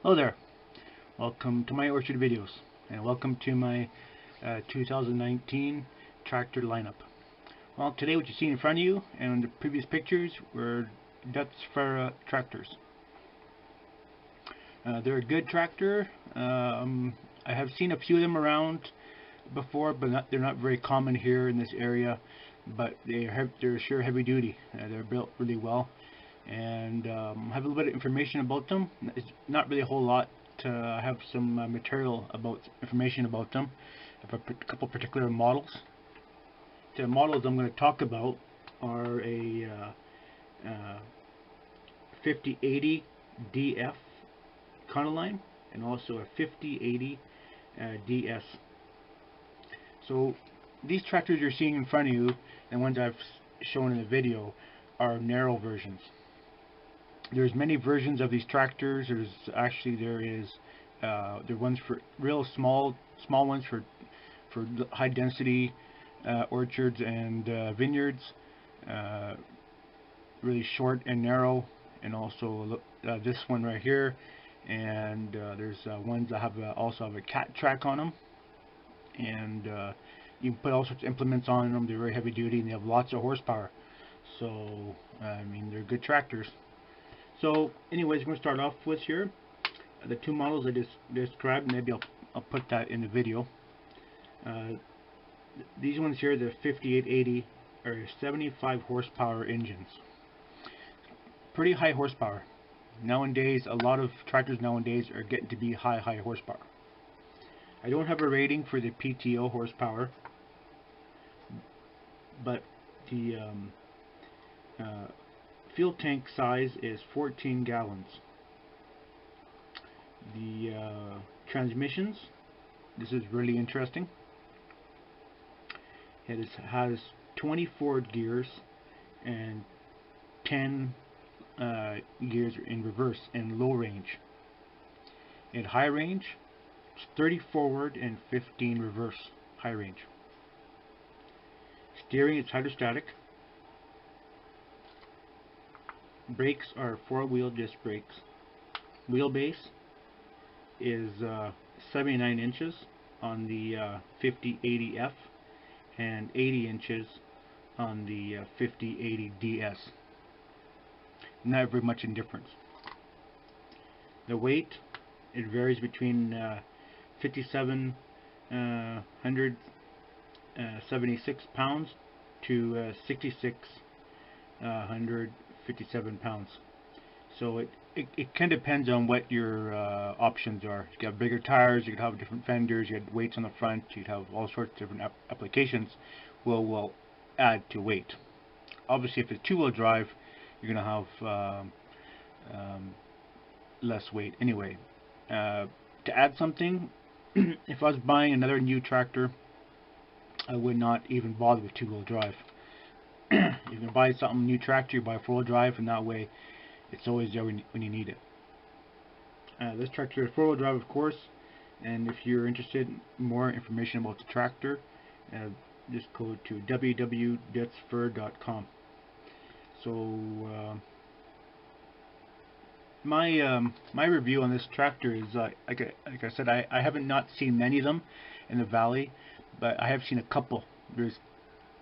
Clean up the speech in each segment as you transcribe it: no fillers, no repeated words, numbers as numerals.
Hello there, welcome to my orchard videos and welcome to my 2019 tractor lineup. Well, today what you see in front of you and the previous pictures were Deutz Fahr tractors. They're a good tractor. I have seen a few of them around before, but they're not very common here in this area, but they're sure heavy duty. They're built really well. And I have a little bit of information about them. It's not really a whole lot. I have some material about information about them. I have a couple particular models. The models I'm going to talk about are a 5080 DF Econoline and also a 5080 DS. So these tractors you're seeing in front of you and ones I've shown in the video are narrow versions. There's many versions of these tractors. There are ones for real small ones for high density orchards and vineyards, really short and narrow, and also this one right here. And there's ones that also have a cat track on them, and you can put all sorts of implements on them. They're very heavy duty and they have lots of horsepower. So I mean, they're good tractors. So anyways, we're going to start off with here the two models I just described. Maybe I'll put that in the video. These ones here, the 5880, are 75 horsepower engines. Pretty high horsepower. Nowadays, a lot of tractors nowadays are getting to be high horsepower. I don't have a rating for the PTO horsepower, but the fuel tank size is 14 gallons. The transmissions, this is really interesting. It has 24 gears and 10 gears in reverse and low range. At high range, it's 30 forward and 15 reverse high range. Steering is hydrostatic. Brakes are 4-wheel disc brakes. Wheelbase is 79 inches on the 5080F and 80 inches on the 5080DS. Not very much in difference. The weight, it varies between 5,776 pounds to 6,657 pounds. So it kind of depends on what your options are. You have bigger tires, you could have different fenders, you have weights on the front, you'd have all sorts of different applications will add to weight. Obviously, if it's two-wheel drive, you're going to have less weight anyway. To add something, if I was buying another new tractor, I would not even bother with two-wheel drive. You can buy something new tractor, you buy four-wheel drive, and that way it's always there when you need it. This tractor is four-wheel drive, of course, and if you're interested in more information about the tractor, just go to www.deutzfahr.com. So my review on this tractor is like I said, I haven't not seen many of them in the valley, but I have seen a couple. There's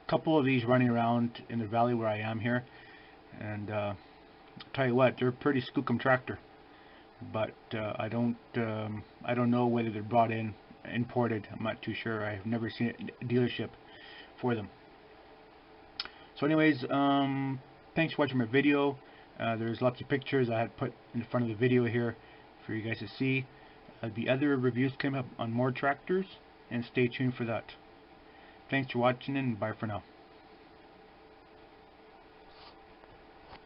a couple of these running around in the valley where I am here, and I'll tell you what, they're a pretty skookum tractor. But I don't know whether they're brought in imported. I'm not too sure. I've never seen a dealership for them. So anyways, thanks for watching my video. There's lots of pictures I had put in front of the video here for you guys to see. The other reviews came up on more tractors, and stay tuned for that. Thanks for watching, and bye for now.